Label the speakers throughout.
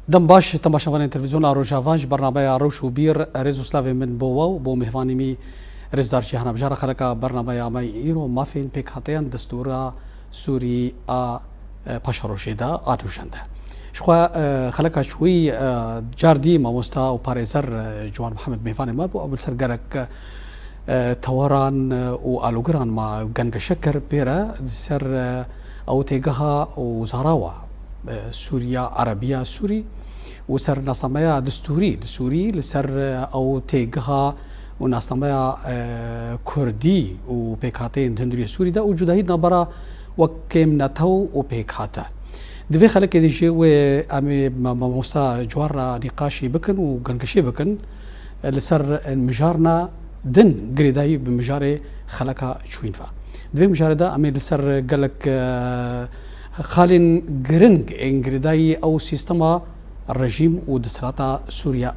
Speaker 1: دم باش تماشاوان تلفزیون روجاوانج برنامه روش و بیر رزو سلاوی من بوا و بو مهوانیمی رزدار جهان بجار خلقا برنامه مای ایرو مافین پیک هاتیان دستورا سوری پاشروشی دا آدوشنده شخوا خلقا شوی جاردی ماموستا و پاريزر جوان محمد مهوانی ما بو ابو سرگرک تواران و آلوگران ما گنگ شکر پیرا سر او تیگها و زهراوا سوريا عربية سوري وسر نصمايا دستوري لسر او تيجها ونصمايا كردي وبيكاتين هندري سوري دا وجودهيد نبرا وكيم نتو وبيكاتا دفي خلك ديجي و امي موسى جوار نقاشي بكن وقنقشي بكن لسر مجارنا دن قريداي بمجاري خلقها شوينفا دفي مجاري دا امي لسر قالك خالين جرنج انجريداي او سيستما الرجيم ودسراتا سوريا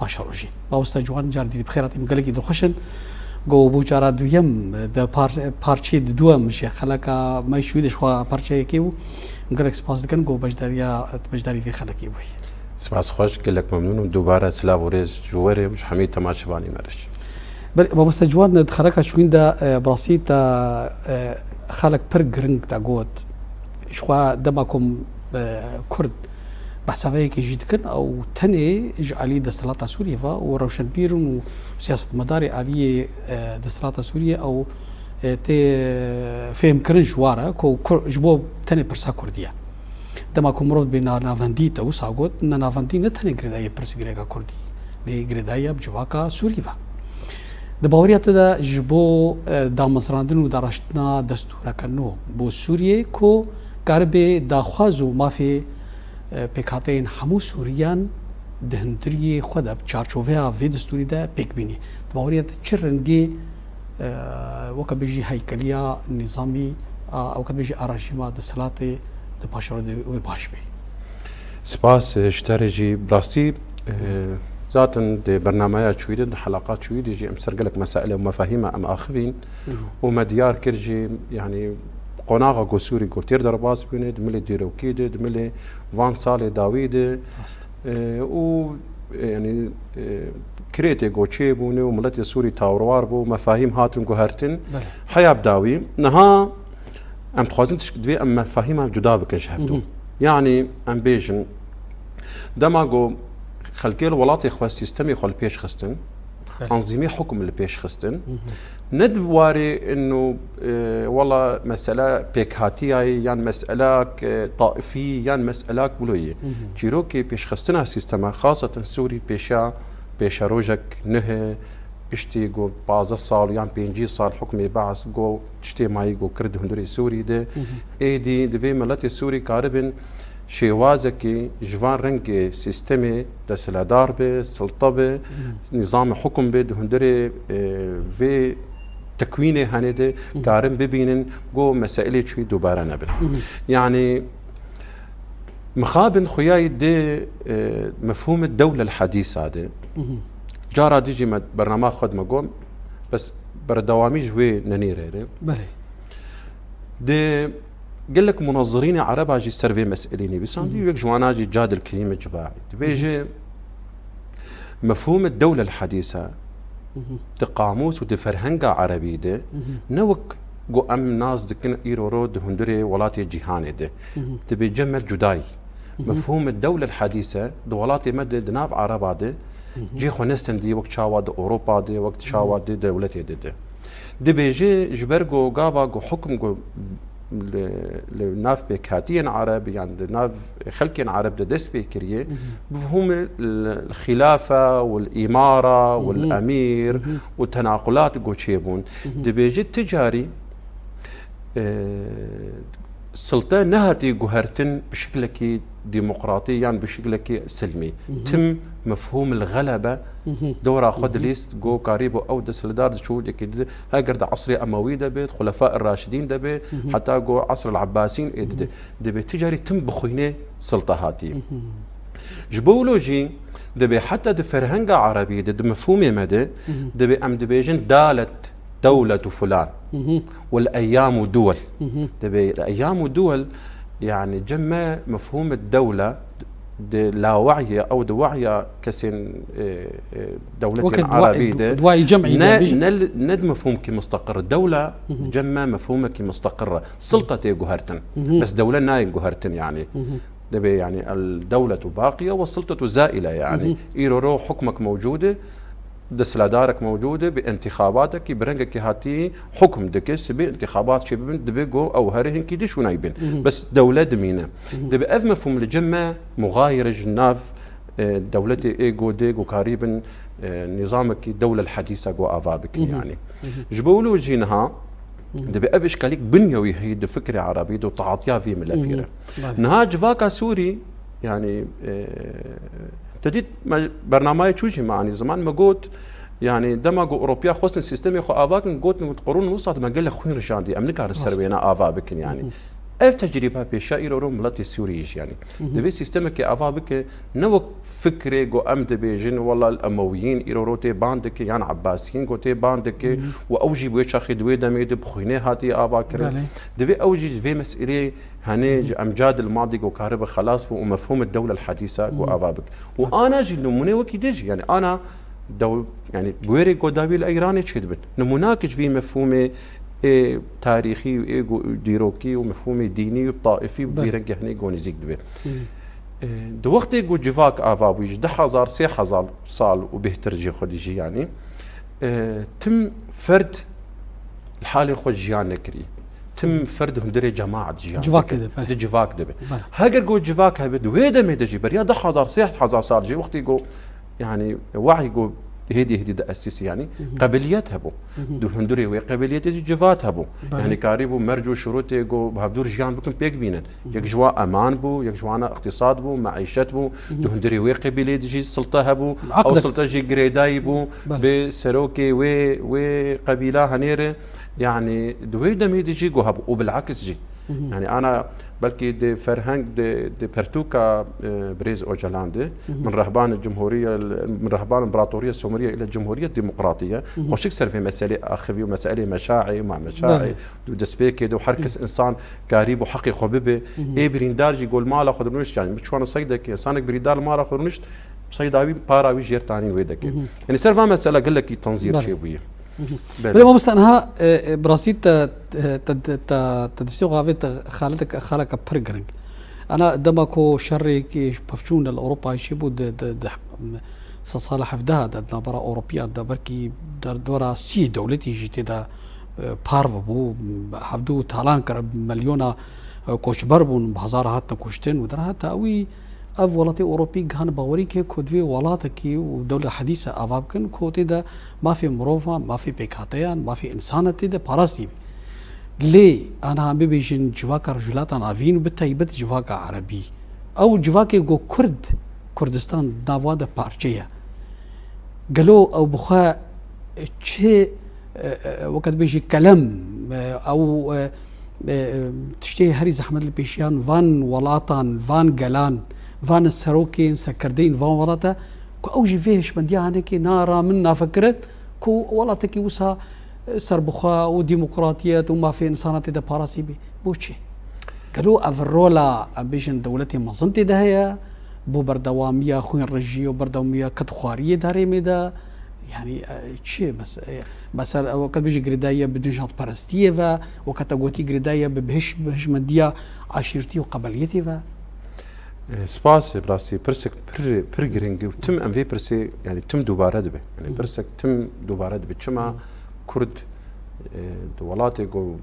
Speaker 1: باشاروجي باوستا جوان جاردي بخيراتي مقلقي دخشن جو بوجارا دويم دا بارشي دوم شي خلقا ما يشويدش وا بارشي كيو مقلق سباس دكن جو بجداري في خلقي وي
Speaker 2: سباس خوش قلك ممنون دوباره سلاو ريز جواري مش حميد تماشفاني مرش
Speaker 1: باوستا جوان دخلقا شوين دا براسيتا خلق بر جرنج تا جوت شخوا دماكم كرد بحسابي كي جيتكن او تاني اجعالي دستلاتا سوريا وروشن بيرون وسياسة مداري آلية دستلاتا سوريا او فهم كرن جوارا كو جبو تاني برسا كردية دماكم مرود بين نافاندي تو ساقوت نافاندي نتاني غريدايا برس غريكا كردي لي غريدايا بجواكا سوريا دباوريات دا جبو دا مصراندن و دارشتنا دستورا كنو بو سوريا كو قربه داخوازو ما في پیکاتین همو سوریان دهندری خود اب چارچوبه وی دستوری دا پیک بینی باوریت چرنگی وقت بيجي هيكلية نظامي او قد بيجي اراجيما دسلات د باشور د باشبي
Speaker 2: سپاس اشترجي براستي ذاتن د برنامج شويد د حلقات شويد يجي امسرقلك مسائل ومفاهيم ام اخرين ومديار كرجي يعني قناغا قصوري قوتير درباس بيني دملي ديروكيد دملي فان صالي داويد و يعني كريتي قوتشي بوني وملتي سوري تاوروار بو مفاهيم هاتن قهرتن حياة بداوي نها ام تخوازن تشكدوي ام مفاهيمها جدا بكن شهفتو يعني ام بيجن دما قو خلقي الولاتي خوا سيستمي خوا البيش خستن أنظمة حكم اللي بيش خستن ندواري إنه والله مسألة بيكهاتية يعني مسألة طائفية يعني مسألة بلوية جيروكي بيش خستنا سيستما خاصة سوري بيشا روجك نه بيشتي جو بعض الصال يعني بينجي صار حكمي بعض جو تشتي معي جو كرد هندوري سوري ده اي دي دفي ملاتي سوري كاربن شوازكي جوان رنگي سيستمي دسلادار به سلطة نظام حكم به هندري في تكوينه هنده كارم ببينن جو مسائل شوي دوباره نبل يعني مخابن خياي دي مفهوم الدولة الحديثة ده جارة ديجي برنامج خد مقوم بس بردوامي جوي ننيره
Speaker 1: بله
Speaker 2: دي قال لك منظرين عرب اجي سيرفي مسئليني بس عندي ويك جواناجي جاد الكلمه جباعي بيجي مفهوم الدوله الحديثه تقاموس وتفرهنجا عربي ده نوك جو ام ناس دكن ايرورو هندري ولاتي جيهاني ده تبي جمل جداي مفهوم الدوله الحديثه دولاتي مد ناف عربا ده جي خونستن دي وقت شاواد اوروبا دي وقت شاواد دولتي ده بيجي جبرجو غافا جو حكم جو لناف بكاتين عرب يعني لناف خلكين عرب دس بكريه بفهم الخلافه والاماره والامير والتناقلات قوتشيبون دبيجي التجاري السلطه نهتي قهرتن بشكل ديمقراطي يعني بشكل سلمي تم مفهوم الغلبه دورة خد ليست جو قريب او دسلدار شو دك هاجر عصري اموي دبت خلفاء الراشدين دبت حتى جو عصر العباسيين دبت تجاري تم بخوينه سلطهاتي جبولوجي دبي حتى دفرهنجا عربي دب مفهومي مدى دبي ام دبيجن دالت دولة فلان والايام دول دبي الايام دول يعني جمع مفهوم الدولة لا وعي او وعي كسين دولة عربية
Speaker 1: دواعي جمعي
Speaker 2: ند مفهوم كي مستقر الدولة جمع مفهومه كي مستقرة سلطة جوهرتن بس دولة ناين جوهرتن يعني دبي يعني الدولة باقية والسلطة زائلة يعني إيرورو حكمك موجودة دسلادارك موجودة بانتخاباتك برنجك هاتي حكم دكس بانتخابات شباب دبي جو أو هرهن كي ديش ونايبن بس دولة دمينة دبي أف مفهوم الجمع مغاير جناف دولتي إيجو ديجو قريبا نظامك الدولة الحديثة جو أفابك يعني جبولو جينها دبي أف إشكاليك بنيوي هي فكرة عربية دو تعاطيها في ملافيرة نها جفاكا سوري يعني تديد برنامج شوجي معني زمان ما قلت يعني دمجوا أوروبيا خصوصا سيستمي خو آفاكن قلت من قرون الوسطى ما قال خوين رجاندي أمريكا السربينا آفابكن يعني اف تجربه بشائر روم ملتي سوريش يعني دبي سيستمك آفابك نو فكره جو ام دبي جن والله الامويين ايروروتي باندك يعني عباسيين قوتي باندك واوجي بوش اخي دوي دميد بخوينه هاتي آفاكر دبي اوجي في مسئله هنيج امجاد الماضي جو كهرباء خلاص ومفهوم الدوله الحديثه جو آفابك وانا جي نمونه وكي دجي يعني انا يعني بويري جو داوي الايراني تشدبن نموناك في مفهومه تاريخي ديروكي ومفهومي ديني وطائفي وبيرجع هني جوني زيك دبي دو وقت يقول جفاك آفاب ويج 10,000 3,000 صال وبيهترجي خديجي يعني تم فرد الحالي خد جيان نكري تم فردهم دري جماعة جيان جفاك دبي هاجر جو جفاك هبد وهذا ما يدجي بريا 10,000 3,000 صال جي وقت يقول يعني وعي يقول هدي دا أساسي يعني قبليات هبو دو هندوري وقبليات جفات هبو يعني كاريبو مرجو شروطي جو بهدور جيان بكم بيك بينن يك جوا امان بو يك جوانا اقتصاد بو معيشت بو دو هندوري وقبليات جي سلطه هبو او سلطه جي جريداي بو بسروكي و قبيله هنيره يعني دوي دمي دي جي جو هبو وبالعكس جي يعني انا بلكي دي فرهنج دي برتوكا بريز اوجلاندي من رهبان الجمهوريه من رهبان الامبراطوريه السومريه الى الجمهوريه الديمقراطيه خوش يكسر في مسائل اخوي ومسائل مشاعي مع مشاعي دو دسبيكي دو حركس انسان قريب وحقي خببه اي بريندارجي يقول ما لا خدرنش يعني مش وانا صيدك انسانك بريدار ما لا خدرنش صيداوي باراوي جيرتاني ويدك يعني سيرفا مساله قال لك تنظير شيبويه
Speaker 1: بلا مستنها براسيت تدسيو غافيت خالك برجرنج انا دمكو شري كي بفشون الاوروبا يشبو د صالح فدها د نبره اوروبيا د بركي دورا سي دولتي جيتي دا بارفو حفدو تالان كرب مليونه كوشبر بون بهزار هات كوشتين ودرها تاوي اف ولاتي اوروبي كان باوري كي كودوي ولاتكي ودوله حديثه افابكن كوتي دا ما في مروفا ما في بيكاتيان ما في انسانتي دا باراستي ليه انا عم بيجن جواكا رجلات انا فين بتايبت جواكا عربي او جواكي جو كردستان ناوا دا بارچيا قالوا او بخا تشي وقت بيجي كلام او تشتي هري زحمد البيشيان فان ولاتان فان جلان فان السروكين سكردين فان ولاتا كو اوجي فيش من ديانك نارا منا فكرت كو ولاتكي وسا سربخا وديمقراطيات وما في انسانات دا باراسيبي بوشي قالوا افرولا بيشن دولتي مصنتي دهيا بو بردوامية خوين رجي وبردوامية كتخوارية داري ميدا يعني شيء بس وقت بيجي جريدايا بدنجات باراستيفا وقت قوتي جريدايا بهش مديا عشيرتي وقبليتي فا
Speaker 2: سباس براسي برسك برجرينج تم ام في برسي يعني تم دوباره دبه يعني برسك تم دوباره دبه كما كرد دولاتي جو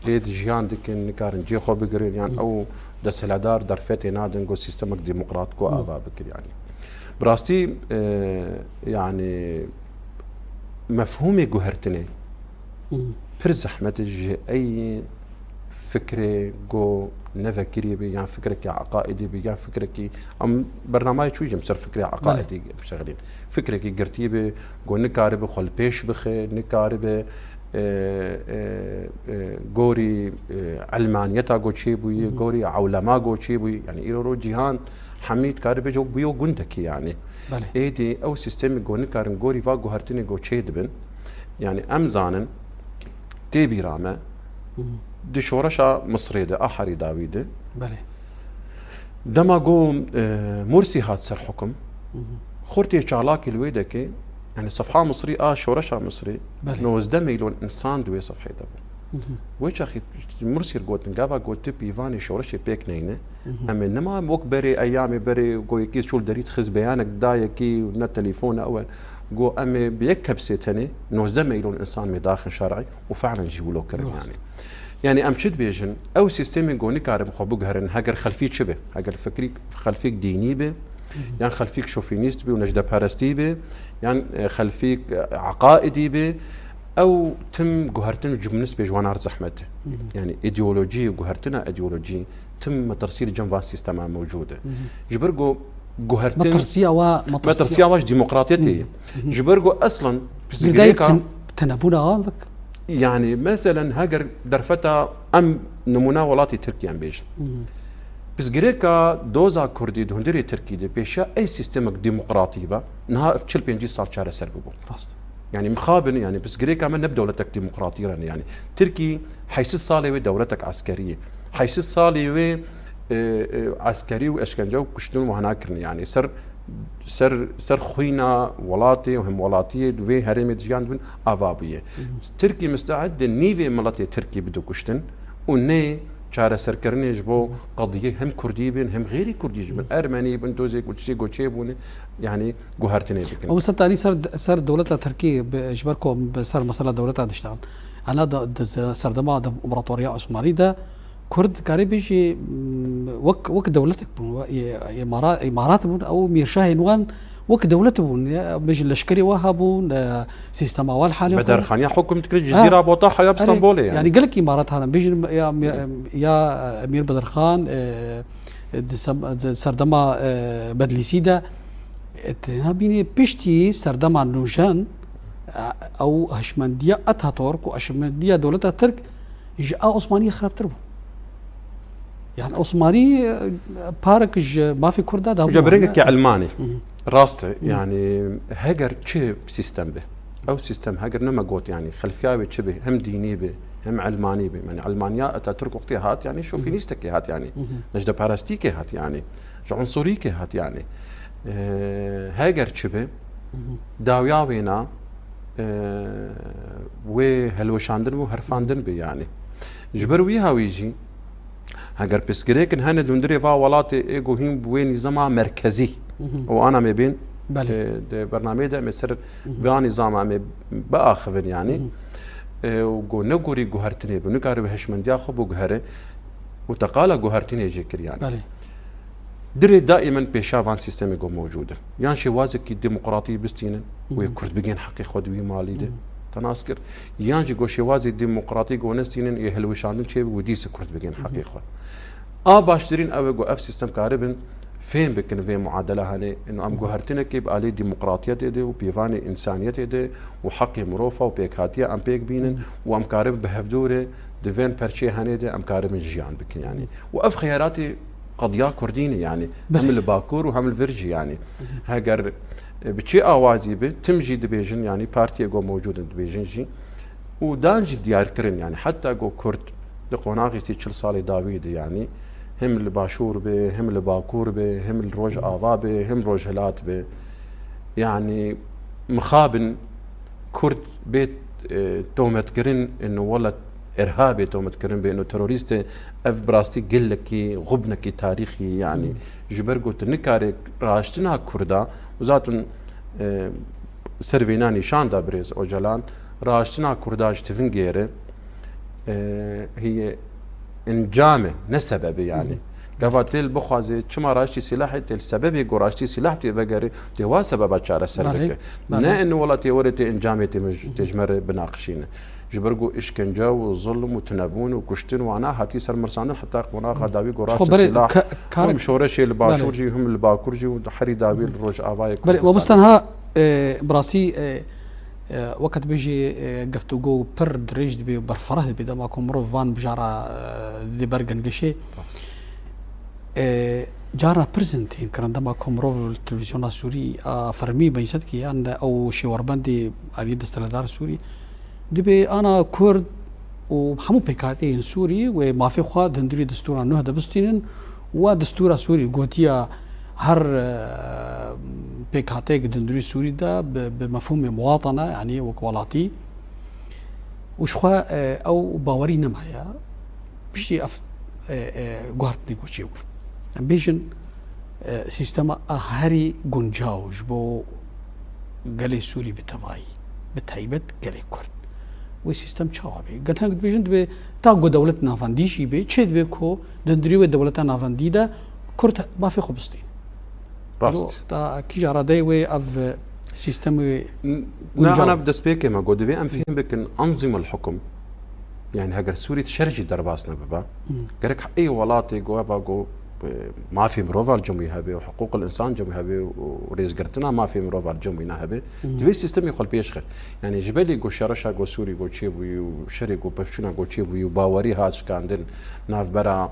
Speaker 2: جيد جيان دكن نكارن جي خو بجرين يعني او دسلادار درفتي نادن جو سيستمك ديمقراط كو ابا بكر يعني براستي يعني مفهومي جوهرتني بر زحمة اي فكرة جو نفكري بي يعني فكرك عقائدي بي يعني فكرك ام برنامج شو يمسر فكرة عقائدي بشغلين فكرك قرتيبي جو نكارب خل بيش بخي نكارب جوري علمانيتا جو تشيبوي جوري علماء جو تشيبوي يعني ايرو جيهان حميد كاربي جو بيو غندكي يعني ايدي او سيستم جو نكارن جوري فا جو هرتني جو تشيدبن يعني امزانن تيبي رامه دي شورشا مصريده احري داويده
Speaker 1: بله
Speaker 2: دما جو مرسي هات سر حكم خورتي شعلاكي الويدكي يعني صفحة مصري شورشها مصري نوز دمي لون إنسان دوي صفحة دبو ويش أخي مرسي رجوت نجافا جوت بيفاني شورشي بيك نينه أما إنما موك بري أيامي بري جو يكيد شو دريت خز بيانك دايكي ونا تليفون أول جو أما بيكب سيتني نوز دمي لون إنسان مداخل شرعي وفعلا جيولو كرم يعني أمشد بيجن أو سيستم جوني كارم خبوق هرن هاجر خلفيك شبه هاجر فكريك خلفيك ديني به يعني خلفيك شوفينيست به ونجدة بارستي به يعني خلفيك عقائدي به أو تم جوهرتنا جمنس بجوانار زحمته يعني إيديولوجي جوهرتنا إيديولوجي تم ترسيل جنب السيستم موجودة جبرجو جوهرتنا مترسية واش ديمقراطيتي جبرجو أصلا
Speaker 1: بداية تنبونا
Speaker 2: يعني مثلا هاجر درفتا ام نمونه ولاتي تركيا بيج بس غريكا دوزا كردي دهندري تركي دي بيشا اي سيستم ديمقراطي با نها في 25 صار شهر سربو يعني مخابن يعني بس غريكا ما نبدا دولتك ديمقراطيه يعني تركي حيث صالي دولتك عسكريه حيث صالي عسكري واشكنجه وكشتون وهناكرن يعني سر خوينا ولاتي وهم ولاتيه دوي هرمي دجان بن افابيه تركي مستعد نيفي ملاتي تركي بدو كشتن وني چاره سركرني جبو قضيه هم كردي بن هم غيري كردي بن ارمني بن دوزي كوتشي بون يعني جوهرتني بكن
Speaker 1: او ستاني سر دولتها تركي بجبركم بسر مساله دولتها دشتغل انا سردما امبراطوريه عثمانيه ده كرد كاريبيجي وك دولتك امارات او ميرشاه نوان وك دولتهم بيجي الاشكري وهبون سيستم اول حالي
Speaker 2: بدر خان حكم تكري جزيره بوطاحه يا اسطنبول
Speaker 1: يعني قال لك امارات هذا بيجي يا امير بدر خان سردما بدلي سيدا هابيني بيشتي سردما نوجان او هشمنديه اتاتورك وهشمنديه دولتها ترك جاء عثمانيه خراب تربو يعني عثماني بارك ما في كردا ده
Speaker 2: جبرينك علماني راسته يعني هاجر تشي سيستم به او سيستم هاجر نما قوت يعني خلفياوي تشبه هم ديني به هم علماني به يعني علمانيا اتاتورك وقتها هات يعني شوفينيستك هات يعني نجدة باراستيكي هات يعني عنصريكي هات يعني هاجر تشبه داوياوينا وهلوشاندن وهرفاندن به يعني جبرويها ويجي هاجر بسكريك هنا دندري فا ولاتي ايجو هيم بوين نظام مركزي وانا ما بين برنامج ده مسر في نظام عم باخذ يعني وجو نغوري جوهرتني بنقاري بهشمن دي اخو بوغهره وتقال جوهرتني جكر يعني دري دائما بيشافان سيستم جو موجوده يعني شي وازك الديمقراطيه بستينا ويكرد بيجين حقي خدوي مالي ده تناسكر يانجي جو شوازي ديمقراطي جو نستينن يهلوشاندن شي وديس كرد بيجين حقيقه باشترين او جو اف سيستم كاربن فين بكن في معادله هني انه ام جوهرتنك يبقى ديمقراطيه دي وبيفاني انسانيه دي وحقي مروفه وبيكاتيا ام بيك بينن وام كارب بهفدوره ديفين برشي هني دي ام كارب جيان بكن يعني واف خياراتي قضيه كرديني يعني هم الباكور وهم الفرجي يعني هاجر بشي اوازي به تمجي دبيجن يعني بارتي جو موجود دبيجن جي ودانجي ديار كرن يعني حتى جو كرد لقوناغي سيتشل صالي داويد يعني هم الباشور به هم الباكور به هم الروج آوا به هم روج هلات به يعني مخابن كرد بيت تومت كرن انه والله ارهابي تومت كرن بانه تروريست اف براستي قلكي غبنكي تاريخي يعني جبرجو تنكاري راشتنا كردا وزاتن سرفيناني شاندا بريز اوجلان راشتنا كرداج تفنجيره هي انجامه نسبب يعني قفاتيل بخوازي كما راشتي سلاح تل سببي قراشتي سلاح تي فقري توا سبب اشاره سربك نا انه والله تي ورتي انجامه تجمر بناقشينه جبرجو اشكنجا وظلم وتنابون وكشتن وانا هاتي سر مرساندن حتى قونا غداوي قراش سلاح هم شورشي الباشورجي هم الباكورجي وحري داوي الروج اباي
Speaker 1: ومستنها براسي وقت بيجي قفتوغو بر دريج بي برفره بي دماكم روفان بجارة دي برغن قشي جارة برزنتين كان دماكم روف التلفزيون السوري فرمي بيسد يعني او شي وربندي اريد استلدار السوري دي بي انا كرد وحمو بيكاتين سوري وما في خوا دندري دستورا نهدا بستينن ودستور سوري قوتيا هر بيكاتيك دندري سوري ده بمفهوم مواطنة يعني وكوالاتي وشخوا أو باوري نمايا بشي أف قهرت نيكوشيو بيجن سيستما هاري جونجاوج بو قالي سوري بتواي بتهيبت قالي كرد وسيستم شعبي قد هنقد بيجن دبي تاقو دولتنا فانديشي بي تشيد بي كو دندريو دولتنا فانديدا كرد ما في خبستين
Speaker 2: راست
Speaker 1: تا كي جارا داي وي اف سيستم
Speaker 2: لا انا بدس بيك ما قد في ام فيهم بك انظمه الحكم يعني هاجر سوري تشرجي درباسنا بابا قالك اي ولاتي جو باغو ما في مروفا الجمهوري هبه وحقوق الانسان جمهوري هبه ورئيس قرتنا ما في مروفا الجمهوري هبه دبي سيستم يخل بيشخر يعني جبلي جو شرشا جو سوري جو تشيبو وشري جو بفشنا جو تشيبو وباوري هاش كاندن ناف برا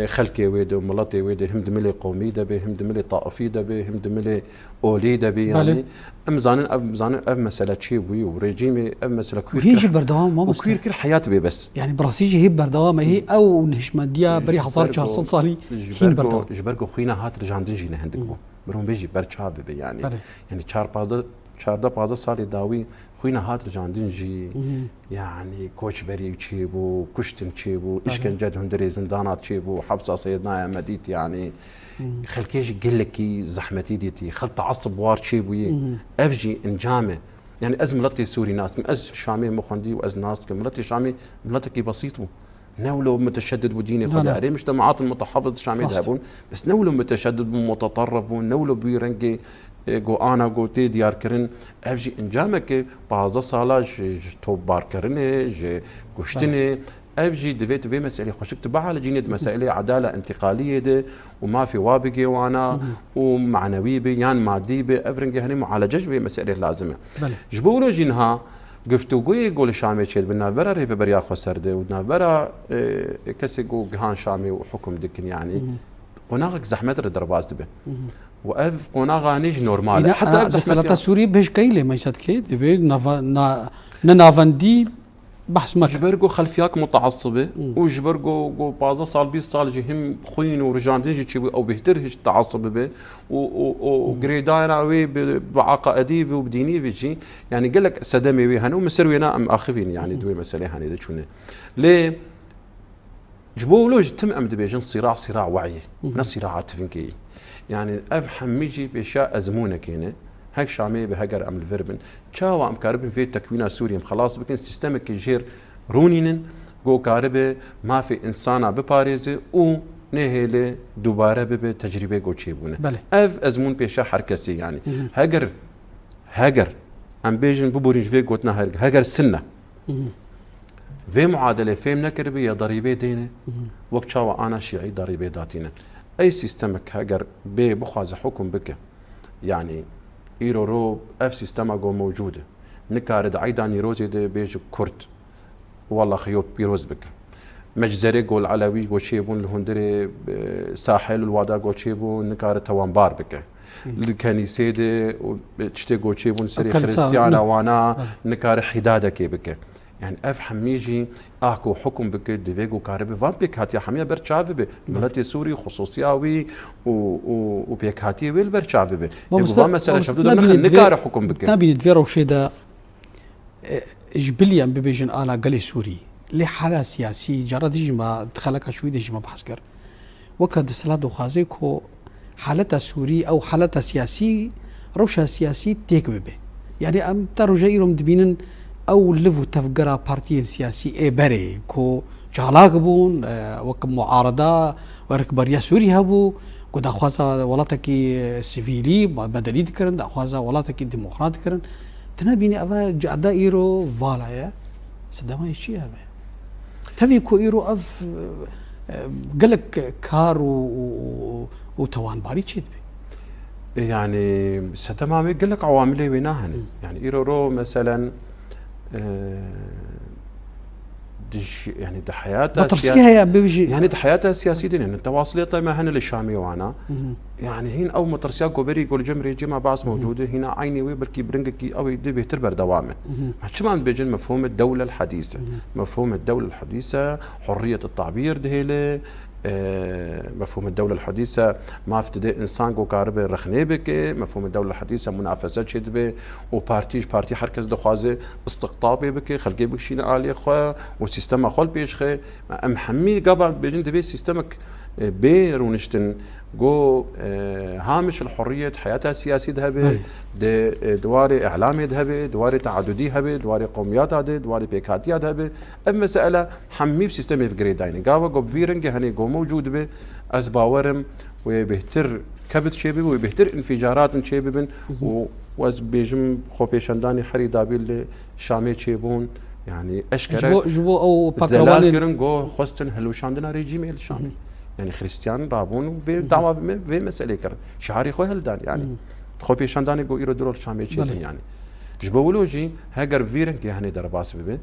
Speaker 2: خلكي ويد وملطي ويد هم دملي قومي دبي هم دملي طائفي دبي هم دملي اولي دبي يعني ام زانن ام مساله تشيبو وريجيمي ام مساله كوير
Speaker 1: هيجي بردوام ما
Speaker 2: كوير كل حياتي بي بس
Speaker 1: يعني براسيجي هي بردوام هي او نهشمديا بري حصار 400 صالي هين بردوام
Speaker 2: جبركو خوينا هات رجعن دنجي هندكو برون بيجي برچاب بي يعني يعني 4 سالي داوي خوينا هات رجعن دنجي يعني كوش بري تشيبو كشتن تشيبو اشكنجد هندري زندانات تشيبو حبسه سيدنا مديت يعني خلكيش قلكي زحمتي ديتي خل تعصب وار تشيبو افجي انجامه يعني از ملتي سوري ناس از شامي مخندي واز ناس كملتي شامي ملتكي بسيطو نولو متشدد وديني خداري مجتمعات المتحفظ شامي ذهبون بس نولو متشدد ومتطرف ونولو بيرنجي جو انا جو تي ديار كرن افجي انجامك بعض صالا تو بار كرني جي كشتني افجي دفيت في مسألة خوشك تبعها على جينيد مسألة عدالة انتقالية دي وما في وابقي وانا ومعنوي بي يعني مادي بي افرنجي هني معالجة بي مسألة لازمة جبولو جينها قفتو قوي يقول شامي تشيد بالنافرة ريفي بريا خسرده ونافرة كسي قو قهان شامي وحكم دكن يعني قناغك زحمة الدرباز دبي واف قناغا نيج نورمال
Speaker 1: حتى زحمة سوري بهش كيلي ما يصدقي دبي نافندي بحث مك
Speaker 2: جبرقو خلفياك متعصبة وجبرقو بازا صال 20 صال جهم خوين ورجان ديجي تشوي او بهتر هيج تعصب به وجريداينا وي بعقائدي وبديني فيجي يعني قال لك سدمي وي هنو مسروينا ام اخفين يعني دوي مساله هني دشونه ليه جبولوج تم ام دبيجن صراع وعي من الصراعات تفنكي يعني اب حميجي باشياء ازمونه كينه هيك شامي بهجر ام الفيربن تشاو ام كاربن في تكوين سوريا خلاص بكن سيستمك يجير رونين جو كاربه ما في انسانه بباريزه و نهله دوباره بتجربه جو تشيبونه اف ازمون بيشا حركسي يعني هجر ام بيجن ببوريج في قوتنا هجر سنه في معادله فيم نكربي يا ضريبه دينه وقت شاو انا شيعي ضريبه داتينا اي سيستمك هجر بخاز حكم بك يعني ايرو رو اف سيستما جو موجوده نكارد عيدان يروزي دي بيج كرد والله خيوب بيروز بك مجزري قول علوي قول شيبون الهندري ساحل الوادا قول شيبون نكارد توانبار بك الكنيسة دي تشتي قول شيبون سري خريستيانا وانا نكارد حدادة كي بك يعني اف حميجي اكو حكم بك ديفيغو كاربي فان بيك هاتي حميه برشافي بي ملتي سوري خصوصياوي و بيك هاتي ويل برشافي بي يبغى مساله شفتو نكار حكم بك
Speaker 1: نبي نديرو شيدا جبليا ببيجن انا قالي سوري لحاله سياسي جرد ما دخلك شوي دي ما بحسكر وكاد سلاد وخازيكو حالتها سوري او حالتها سياسي روشا سياسي تيك بي يعني ام ترجيرهم دبينن او لفو تفقرا بارتي سياسي اي بري كو جالاك بون وك معارضه وركبريا سوري هبو قد اخوازا ولاتكي سيفيلي بدليد كرن اخوازا ولاتكي ديمقراط كرن تنبيني افا جادا ايرو فالايا سدما يشي هذا تبي كو ايرو اف قالك كار وتوان باري تشيد
Speaker 2: يعني ستمامي قال لك عوامل ويناهن يعني ايرو رو مثلا يعني حياتها يعني حياتها السياسية يعني تواصليتها ما هن الشامي وانا يعني هين او مترسيا كوبري كل جمري جمع باس موجوده هنا عيني وبركي برنجكي او يدي بيتربر دوامه شو ما بيجن مفهوم الدولة الحديثة مفهوم الدولة الحديثة حرية التعبير دهيله مفهوم الدولة الحديثة ما افتدى إنسان جو كاربة رخنة بك. مفهوم الدولة الحديثة منافسة شد به وبارتي حركز دخوازه استقطابي بك خلقي بك شينا آلية خوا وسيستم خال بيش خي أم حمي قبل بيجن دبي سيستمك بيرونشتن جو هامش الحرية حياتها السياسية ذهبي دواري إعلامي ذهبي دواري تعددي ذهبي دواري قوميات ذهبي دواري بيكاتية ذهبي أما مسألة حمي بسيستم إفجري داين قاوة جو فيرنج هني جو موجود به أزباورم وبيهتر كبت شيبي وبيهتر انفجارات شيبي وز بيجم خوبيشنداني حري دابيل شامي شيبون يعني أشكره
Speaker 1: جبو أو
Speaker 2: زلال كرن جو خستن هلوشاندنا ريجيم الشامي يعني خريستيان رابون في دعوة في مسألة كرن شعاري خوي هلدان يعني خوبي شانداني جو إيرو درول شامي شيء يعني جبولوجي هاجر فيرن كي هني درباس ببي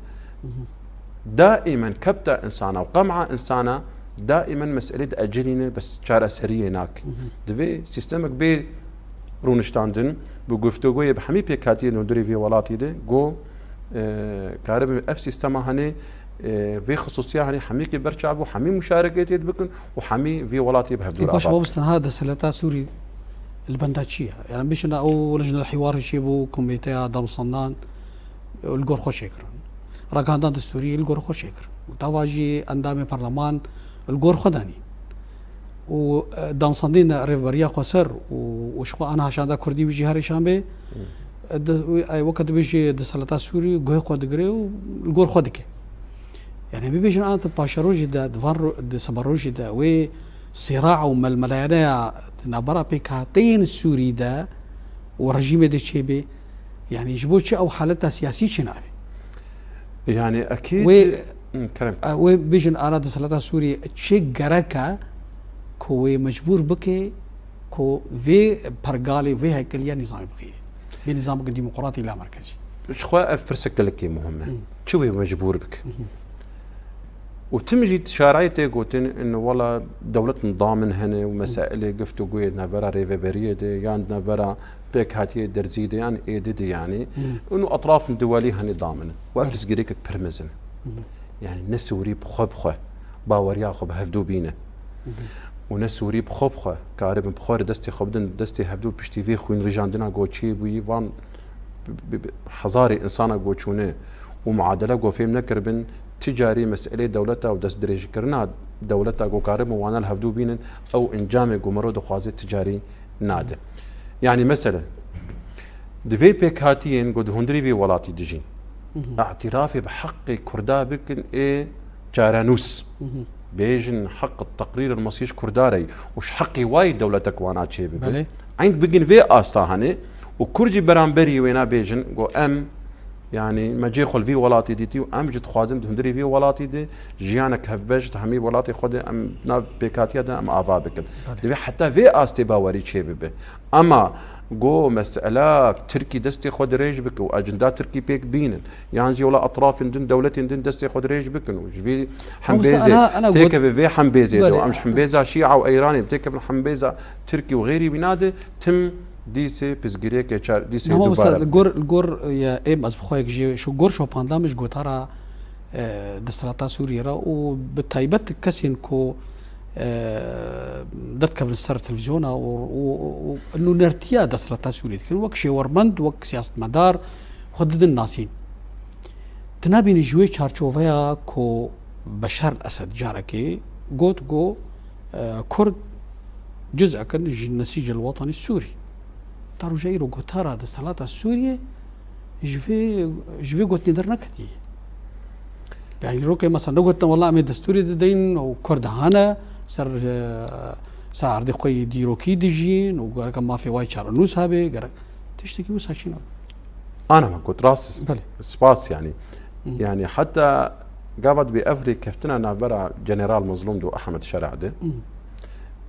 Speaker 2: دائما كبتا إنسانة وقمعة إنسانة دائما مسألة أجلينا بس شارع سرية هناك دفي سيستمك بي رونشتاندن بگفتگوی به همه پیکاتی نداری وی ولاتی ده گو کارب اف سیستما هنی في خصوصية هني حمي كي برشعب وحمي مشاركات يدبكن وحمي في ولاتي بهدول
Speaker 1: باش بوبستن هذا سلتا سوري البنداتشية يعني بيش او لجنة الحوار يشيبو كوميتيا دام صنان الجور خوش يكرن راكان دستوري الجور خوش يكرن وتواجي اندامي برلمان الجور خداني ودام صندين ريفبريا خسر وشخو انا عشان دا كردي بيجي هاري شامبي اي وقت بيجي دسلتا سوري جوي خدغري والجور خدك يعني بيجي أنا باشروجي ده دفار دسبروجي ده وصراع وململايا نبرة بكاتين السوري ده ورجيم ده شيء يعني يجبوش أو حالتها سياسية شنعه
Speaker 2: يعني أكيد
Speaker 1: و بيجي أنا دسلتا سوري شيء جركا كو مجبور بك كو في برغالي في هيكلية نظام بخير بنظام ديمقراطي لا مركزي
Speaker 2: شخوا أفرسك لك مهمة شو مجبور بك وتمجي شارعيتي قوتين انه والله دولة نظام هنا ومسائل قفتو قويدنا برا ريفبريه دي ياندنا برا بيك هاتيه درزي دي يعني ايدي يعني انه اطراف دولي هني ضامنه وافرس قريك برمزن يعني نسوري بخو باوريا خو بهفدو بينا ونسوري بخو كارب بخور دستي خبدن دستي هفدو بشتي في خوين رجاندنا قوتشي بي وان حضاري انسانا قوتشونه ومعادله قو فيم نكربن تجاري مسألة دولتها ودس دريج كرنا دولتها جو كارم وانا الهفدو بينن او انجام جو مرود خوازي تجاري ناده يعني مثلا دفي بيكاتين قد هندري في ولاتي دجين اعترافي بحق كردا بكن جارانوس بيجن حق التقرير المصير كرداري وش حقي وايد دولتك وانا تشيبي عند بيجن في استا هني وكرجي برامبري وينا بيجن جو ام يعني ما جي خل في ولاتي ديتي ام جت خوازم هندري في ولاتي دي جيانك هفبج تحمي ولاتي خد ام ناف بيكاتيا ده ام افا بكن دي حتى في استي باوري تشيبه اما جو مسألة تركي دستي خد ريج بك واجندات تركي بيك بينن يعني جي ولا اطراف دين دولتين دين دستي خد ريج بكن وجي حمبيزه تيك في حمبيزه دو امش حمبيزه شيعه وايراني تيك في حمبيزه تركي وغيري بناده تم ديسي بزغريك يا ديسي
Speaker 1: دوباره الجور يا ام از بخويك جي شو جور شو باندامج جوتارا دسراتا سوريا وبتايبت كسين كو دتك في السر تلفزيون وانه نرتيا دسراتا سوريا كان وك شي ورمند وك سياسه مدار خدد الناسين تنابين جوي تشارچوفيا كو بشار الاسد جاركي جوت جو كرد جزء كان النسيج الوطني السوري تارو جايرو قطارة دستالات السورية جفي قوت ندر نكتي يعني روكي مثلا لو قلت والله أمي دستوري دين وكردهانا سر عردي قوي ديروكي ديجين وقالك ما في وايد شعر نوس هابي قالك تشتكي وسا شنو
Speaker 2: أنا ما كنت راس سباس يعني حتى قابض بأفري كفتنا نعبر جنرال مظلوم دو أحمد شرع ده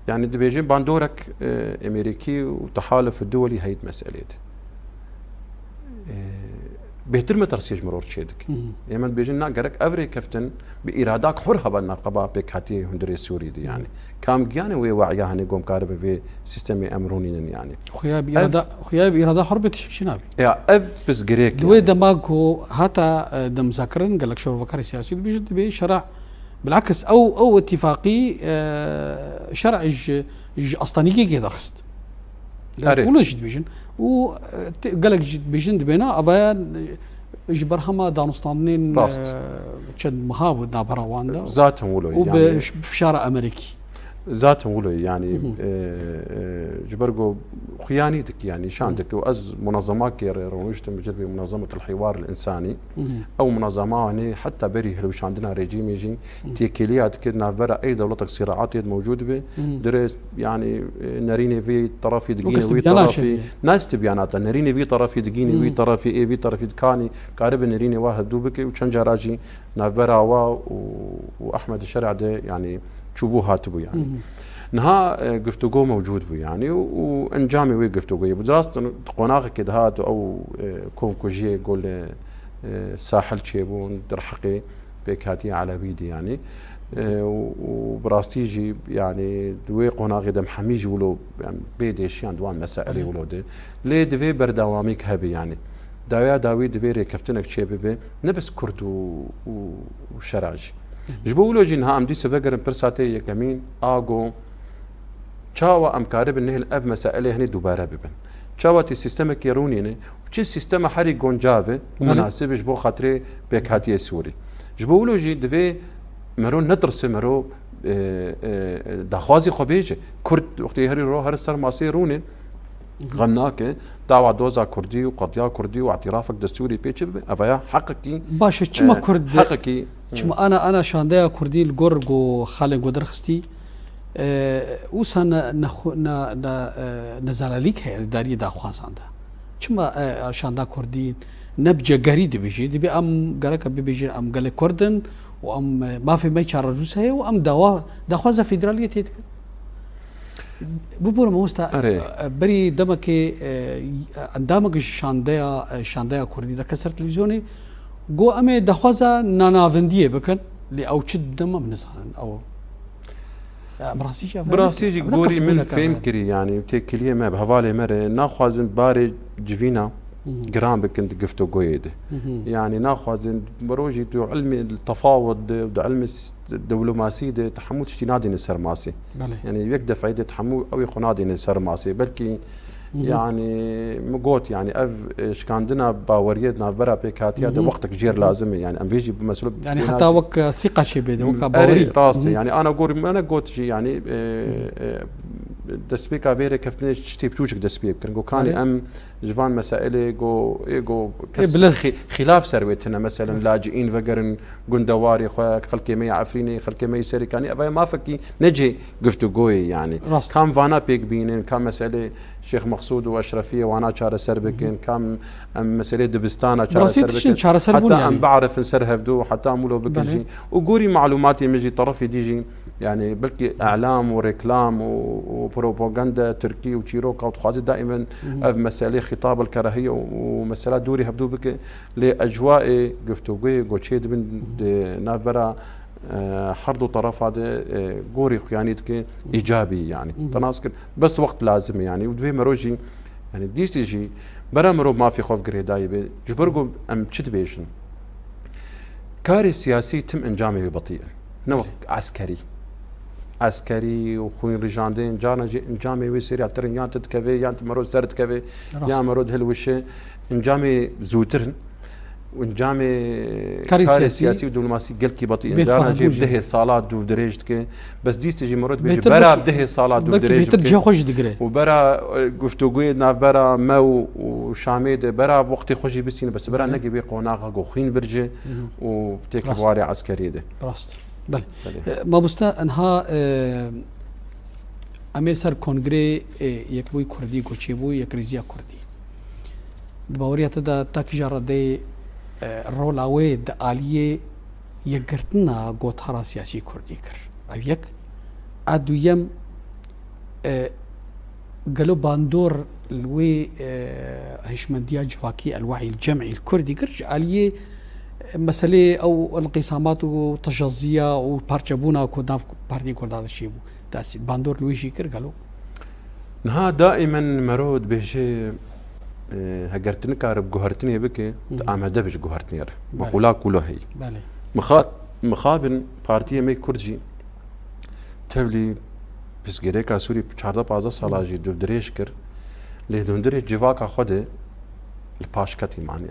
Speaker 2: يعني دي بيجين باندورك امريكي وتحالف الدولي هيد مسألة بيهترم ترسيج مرور تشيدك يمن بيجين ناقرك افري كفتن بإراداك حرها بالنقبة بك حتي هندري السوري دي يعني كام جاني ويوعيها هني قوم كارب في سيستمي امرونين يعني
Speaker 1: خياب إرادة حرب شنابي
Speaker 2: يا اف بس جريك
Speaker 1: دوي دماغو هاتا دم ذاكرن قال لك شو فكر سياسي بيجد بشرع بالعكس او اتفاقي شرع اصطنيكي كي درخست كل جد بيجن وقال لك جد بيجن دبينا ابا جبرهما دانستانين تشد مهاود نابراواندا
Speaker 2: ذاتهم ولو يعني
Speaker 1: وفي شارع امريكي
Speaker 2: ذاتهم ولو يعني جبرجو خيانيتك يعني شاندك واز منظمات كيرونشتم بجد منظمه الحوار الانساني او منظمه يعني حتى بري لو عندنا ريجيم يجي تيكيليات كدنا برا اي دوله صراعات موجود به دري يعني ناريني في طرفي دقيني في طرفي ناس تبيانات ناريني في طرفي دقيني في طرفي اي في طرفي دكاني قارب ناريني واحد دوبك وشنجا راجي نافبرا واحمد الشرع ده يعني تشوفوها تبو يعني نها قفتوغو موجود بو يعني وانجامي وي قفتوغو بدراسة قناغ كده هات او كونكوجي يقول ساحل تشيبون درحقي بيكاتي على بيدي يعني وبراستيجي يعني دوي قناغ دم حميج ولو يعني بيديش يعني دوان مسائل ولو دي ليه دفي بردواميك هبي يعني داوي دفي كفتنك تشيبي نبس كرد وشرعج جبولو جينها ام دي سفجر برساتي يكمين اغو تشاوا ام كارب انه الاف مسائله هني دوباره ببن تشاوا تي سيستم كيروني نه وتشي سيستم حري جونجافه مناسب جبو خاطري بكاتي سوري جبولو جي دفي مرون ندرس مرو دخوازي خبيجه كرد وقت هري رو هر سر ماسيروني غناك دعوة دوزا كردي وقضية كردي واعترافك دستوري بيتش افيا حقكي
Speaker 1: باشا تشما كرد
Speaker 2: حقكي
Speaker 1: تشما انا شاندايا كردي الجورغو خالق ودرخستي وسنا نزالاليك هي داري دا خوازاندا تشما شاندا كردي نبجه غريد بيجي دي ام غرك بيجي ام قال كردن وام ما في ما يشارجوس هي وام دا خوازا فيدراليه تيتك ببور موستا بري دمك اندامك شاندايا كردي دا كسر تلفزيوني جو امي دخوازا نانافنديه بكن لي او تشد دم بنزان او
Speaker 2: براسيجي قوري من فهم كري يعني تيكليه ما بهوالي مره ناخوازن باري جفينا جرام بكنت قفتو قويده يعني ناخوازن بروجي دو علم التفاوض دو علم الدبلوماسي دي تحمو تشتي نادي نسر ماسي يعني يقدر فايده تحمو او يخنادي نسر ماسي بلكي يعني مقوت يعني شكاندنا باوريتنا برا بيكاتيا ده وقتك جير لازم يعني ام فيجي بمسلوب
Speaker 1: يعني حتى وك ثقه شي بيد وك باوري
Speaker 2: راسي يعني انا قلت شي يعني دسبيكا فيري كفتني شتي بتوجك دسبيك كنقول كاني ام جفان مسائل جو خلاف سرويتنا مثلا لاجئين فقرن قندواري خلكي مي عفريني خلكي مي سري كاني ما فكي نجي قفتو قوي يعني كان فانا بيك بينين كان مسألة شيخ مقصود واشرفيه وانا شار سربكين كان مسألة دبستانا شار سربكين حتى ام بعرف نسرهفدو حتى امولو بكجي وقوري معلوماتي مجي طرفي ديجي يعني بلكي اعلام وريكلام وبروباغندا تركي وتشيروكا وتخازي دائما مسألة خطاب الكراهيه ومسألة دوري هبدو بك لاجواء قفتوقي قوتشيد من نافبرا حرض طرف هذا قوري خيانيتك ايجابي يعني تناسكن بس وقت لازم يعني ودفي مروجي يعني ديسيجي برا مرو ما في خوف قريداي جبرقو ام تشتبيشن كاري سياسي تم انجامه بطيئا نوع عسكري وخوين رجاندين جانا انجامي ويسير يعترن يان تتكفي يان مرود سرد كفي يان مرود هلوشه انجامي زوترن وانجامي كاري سياسي ودبلوماسي قلكي بطيء جانا جيب دهي صالات دو دريجتك بس دي تجي مرود بيجي برا بدهي صالات دو دريجتك وبرا قفتوقي ناف برا مو وشاميد برا بوقتي خوجي بسين بس برا نقي بي قوناغا خوين برجي وبتيك بواري عسكري ده
Speaker 1: بله ما بستا انها اميسر كونغري يكبوي كردي غوچيبو يكريزيا كردي باوريات دا تاكجار دي رولاوي د اليه يغرتنا غوتارا سياسي كردي كر ابيك ادويم قالوا باندور الوي هشمنديا جواكي الوعي الجمعي الكردي كرج اليه مسألة أو انقسامات وتجزية وبارجبونا كوداف باردي كرداد شيبو داس باندور لويشي كر قالوا
Speaker 2: نها دائما مرود بهشي هجرتني كارب جوهرتني بك أمدا بيش جوهرتني مقولا كله هي مخاط مخابن پارتیه می کردجی تبلی پسگیرێکا سووری 14 ساڵاژی دوو درێژ کرد لێ دوندرێ جیواکە خودێ لە پاشکەتیمان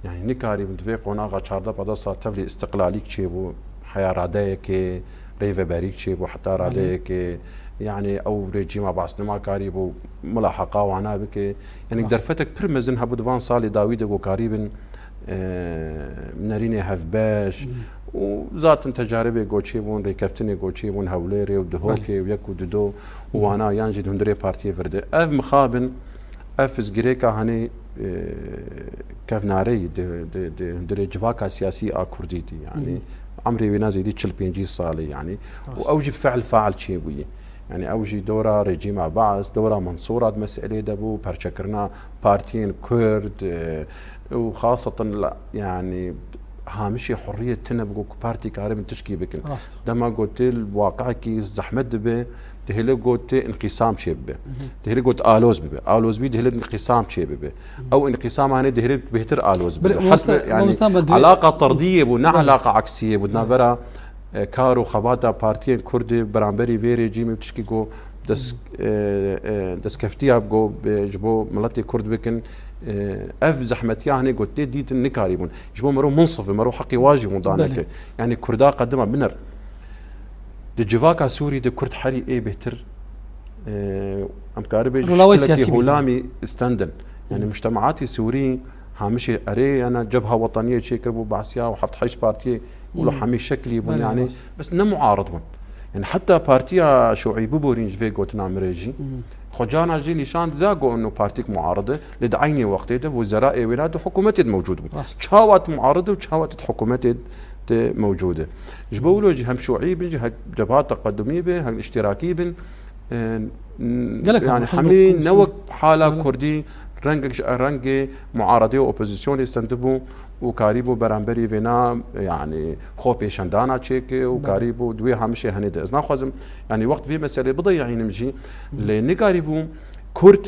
Speaker 2: یعنی نکاری دوێ قۆناغا 14 سال تەبلی استقلالیک چێ بوو حیا ڕادەیەکێ ڕێڤەبەریک چێ بوو حتا ڕادەیەکێ یعنی ئەو ڕێجیما باسنما کاری بوو ملاحقا وانا بکێ یعنی دەرفەتێک پر مەزن هەبوو دوان ساڵی داوی دەبوو کاری بن نەرینێ هەفبەش و زاتن تجاربێ گۆچی بوون ڕێکەفتنێ گۆچی بوون هەولێرێ و دهۆکێ و یەک و دودۆ وانا یانجی هەندێ پارتیە وردە ئەف مخابن ئەف فزگرێکە هەنێ کەڤنارەی درێ جواکە سیاسی ئا کوردیتی یعنی عمرێ وێ نازێتی 45 ساڵی یعنی و ئەوجی فعل فاعل چێ بووی يعني أوجي دورة رجيم عباس دورة منصورة مسألة دبو برشكرنا بارتين كرد وخاصة يعني هامشي حرية تنبقو بارتي كارب تشكي بكن دما قلت الواقع كي زحمت دبي دهلا قلت انقسام شيء به دهلا قلت آلوز ببه آلوز بي دهلا انقسام شيء ببه أو انقسام هني دهلا بهتر آلوز ببه حتى يعني علاقة طردية بو علاقة عكسية بدنا برا كارو خباتا بارتيين كردي برامبري فيري جيمي بتشكي جو دس كفتيا بجو بجبو ملتي كرد بكن اف زحمتيا هني قلت ديت النكاريبون جبو مرو منصف مرو حقي واجب مضانك يعني كردا قدمها بنر دي جواكا سوري دي كرد حري اي بهتر ام كاربي هولامي استندن يعني مجتمعاتي سوري هامشي اري انا جبهه وطنيه شي كربو بعسيا وحفت حيش بارتي ولو حمي شكلي بون يعني بس نمعارض بون يعني حتى بارتيا شيوعي بورينج في قوتنا مريجي خجانا جي نشان ذاقوا انه بارتيك معارضه لدعيني وقتها وزراء ولاده حكومتي موجوده تشاوت معارضه وتشاوت حكومتي موجوده جبولو جي هم شيوعي بنجي جبهات تقدميه به الاشتراكي بن يعني حملين نوك حاله كردي رنگ معارضه و اپوزیسیون استندبو و کاریبو برانبری وینا يعني خو پیشندانا چیک و کاریبو دوی همیشه هنیده از نخوازم يعني وقت في مسألة بضيعين مجي لأن کاریبو كرد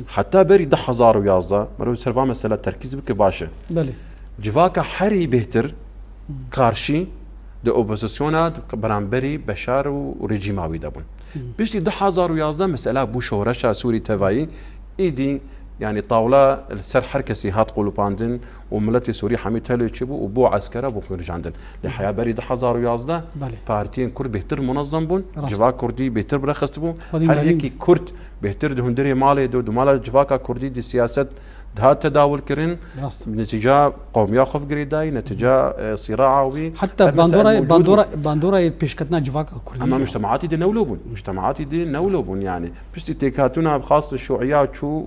Speaker 2: حتى بري 10,011 مرو سرفا مسألة تركيز بك باشه
Speaker 1: بله
Speaker 2: جواكا حري بهتر كارشي ده اوبوزيسيونات برانبري بشار و ريجيماوي دابون بيشتي 10,011 مسألة بو شورشا سوري تفاي ايدي يعني طاوله سر حركسي هات قلوباندن وملتي سوري حميد هلو يشبو وبو عسكره بو خرج عندن لحياه بريد 1011 بارتين كرد بهتر منظم بون جوا كردي بهتر برخصت بو هل هيك كرد بهتر دهندري مالي دو مال جواكا كردي دي سياسه ده تداول كرين نتيجه قوميه خوف قريداي نتيجه صراعوي
Speaker 1: حتى باندورا بيشكتنا جواكا كردي
Speaker 2: اما مجتمعاتي دي نولوبون مجتمعاتي دي نولوبون يعني بس تيكاتونا بخاصه الشيوعيات شو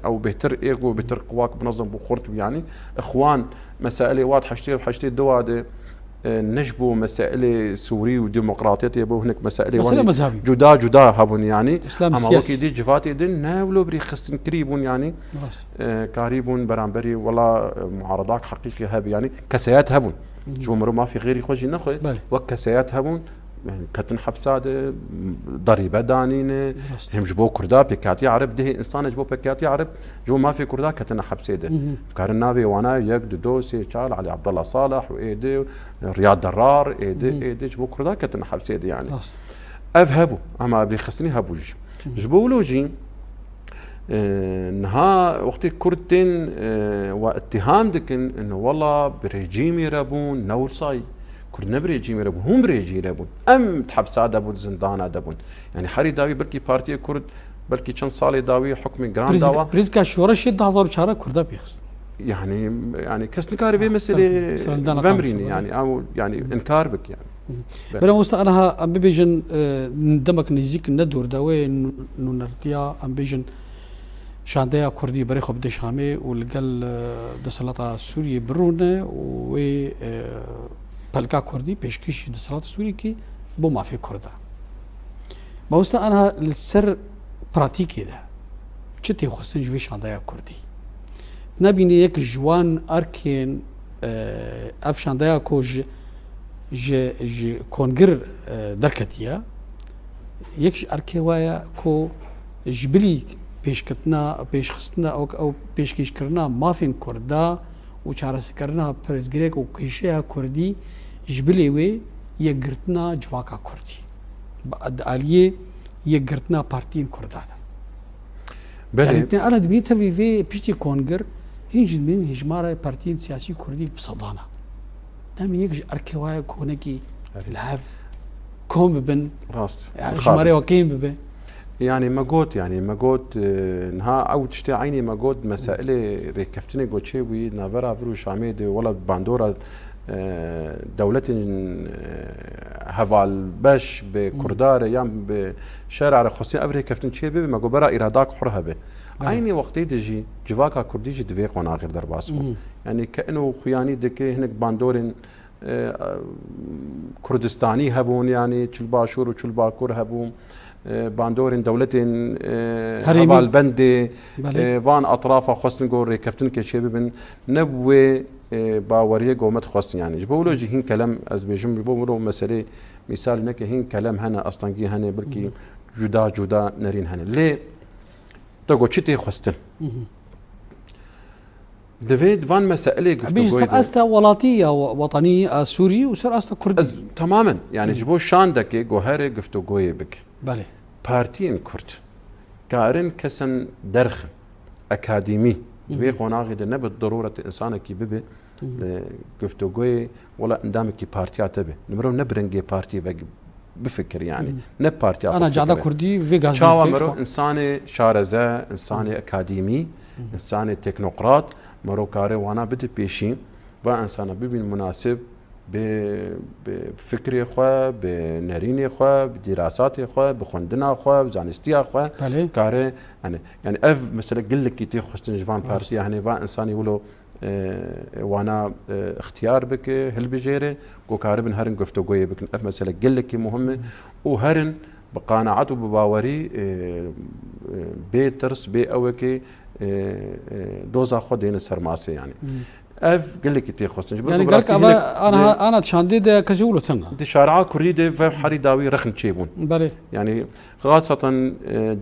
Speaker 2: او بهتر ايغو بهتر قواك بنظم بخورت يعني اخوان مسائل واضحه حشتي دواد نجبوا مسائل سوري وديمقراطيه يبو هناك مسائل جدا هبون يعني اما وكي دي جفاتي دي ناولو بري خصن كريبون يعني كاريبون برامبري والله معارضات حقيقي هب يعني كسيات هبون جو مرو ما في غيري خوجي نخو وكسيات هبون يعني كتن حبساده ضريبه دانينه هم جبو كردا بكاتي عرب ده انسان جبو بكاتي عرب جو ما في كردا كتن حبسيده كارنافي وانا يك دوسي شال علي عبد الله صالح وايدي رياض درار ايدي جبو كردا كتن حبسيده يعني اذهبوا اما بيخصني هبوج جبو لوجي نها وقت كردين واتهام دكن انه والله بريجيمي رابون نور صاي كرد نبري جيمي ربون هم بريجي ربون ام تحبسا دابون زندانا دابون يعني حري داوي بركي بارتي كرد بلكي چند سالي داوي حكمي جراند داوا
Speaker 1: بريزكا شورش 10,004 كردا بيخص
Speaker 2: يعني كسنكار في مسألة فمريني يعني او يعني انكار بك يعني
Speaker 1: بلا مستأ أنا أم بيجن ندمك نزيك ندور داوي إنه نرتيا أم بيجن شانديا كردي بري خب دشامي والقل دسلطة سوريا برونه و بلکا کردی پیشکش دستورات سوری کی بو مافی کرده. باوستا آنها لسر پراتیکی ده. چه تیخوستن جوی شاندای کردی. نبینی یک جوان ارکین اف شاندای کو ج کنگر درکتیا یک ارکی وایا کو جبلی پیشکتنا پیشخستنا او پیشکش کرنا مافین کرده وچارەسەرکردنا پرێزگرێک و کیشەیە کوردی ژبلێ وێ یەکگرتنا جوواکا کوردی عالیێ یەکگرتنا پارتین کوردانە ئەە دبێتەوی وێ پشتی کۆنگر هیچ بین هیژمارە پارتین سیاسی کوردی بسەدانە دەمی یەکش ئەرکێ وایە کۆنەکی لەهەف کۆم ببن ژمارەوەکەین ببێ
Speaker 2: يعني مقود نها او تشتي عيني مقود مسائل ريكفتني قوتشي وي نافرا فرو شاميد ولا باندورا دولة هفال باش بكردار يام بشارع خصوصي افري كفتن شي بي مقو برا اراداك حرها به عيني وقتي تجي جواكا كردي جي دفيق وانا غير درباسو يعني كانه خياني دكي هناك باندورين كردستاني هبون يعني تشل باشور وتشل باكور هبون باندورين دولتين هفال بندي وان اطراف خصن قوري كفتن كشيبي بن نبوي باوريه قومت خصن يعني جبولو جي هين كلام از بيجم بيبولو مساله مثال نك هين كلام هنا اصلا جي هنا بركي جدا نرين هنا ليه تقو تشتي خصتن دفيد فان مسائل
Speaker 1: بيصير استا ولاتيه وطنيه سوري وصير استا كردي
Speaker 2: تماما يعني جبو شاندك جوهري قفتو قوي بك
Speaker 1: بله
Speaker 2: بارتين كرد كارن كسن درخ اكاديمي في قناغي ده نبت ضروره انسانك ببي قفتو قوي ولا اندامك بارتيات به نمرو نبرنجي بارتي بفكر يعني نب بارتي
Speaker 1: انا جاده كردي فيغاز
Speaker 2: شاومرو انساني شارزه انساني اكاديمي انساني تكنوقراط مرو كاري وانا بدي بيشين وانسان ببين مناسب بفكري خو بنريني خو بدراساتي خو بخندنا خو بزانستي خو كاري يعني اف مثلا قل لك كي خصن جفان بارتي يعني فا انساني ولو وانا اختيار بك هل بجيري كو كاري بن هرن قفتو قوي بك اف مثلا قل لك مهمه وهرن بقناعته بباوري بيترس بي اوكي دوزا خدين السرماسي يعني اف قال لك تي خصنج
Speaker 1: يعني قالك انا تشاندي كزولو تنا
Speaker 2: دي شارع كريده في حري داوي رخن تشيبون
Speaker 1: بله
Speaker 2: يعني خاصه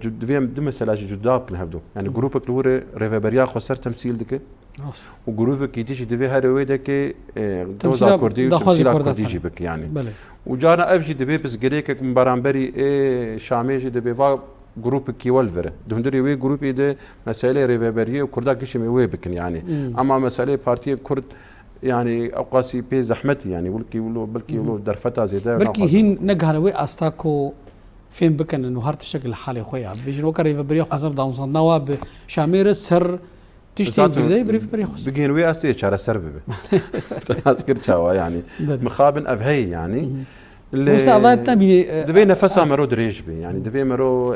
Speaker 2: جد فيم دم سلاج جداب كنهبدو يعني جروبك لوري ريفابريا خسر تمثيل دك وجروبك يجي دفي هروي دك دوزا كردي تمثيل كردي جيبك يعني
Speaker 1: بله
Speaker 2: وجانا اف جي دبي بس غريك مبارامبري شامي جي دبي جروب كي والفر دهندري وي جروب ده مساله ريفابريه وكردا كشمي وي بكن يعني اما مساله بارتي كرد يعني اوقاسي بي زحمتي يعني بلكي ولو درفتا زيدا
Speaker 1: بلكي هين نغهروي استاكو فين بكن انه هارت الشكل الحالي خويا بيجي وكر ريفابريه خزر داون نواب شامير سر تشتي بري ريفابريه خص
Speaker 2: بيجين وي استي شارع سرب تذكر تشاوا يعني مخابن افهي يعني دفي نفسها مرو دريج بي يعني دفي مرو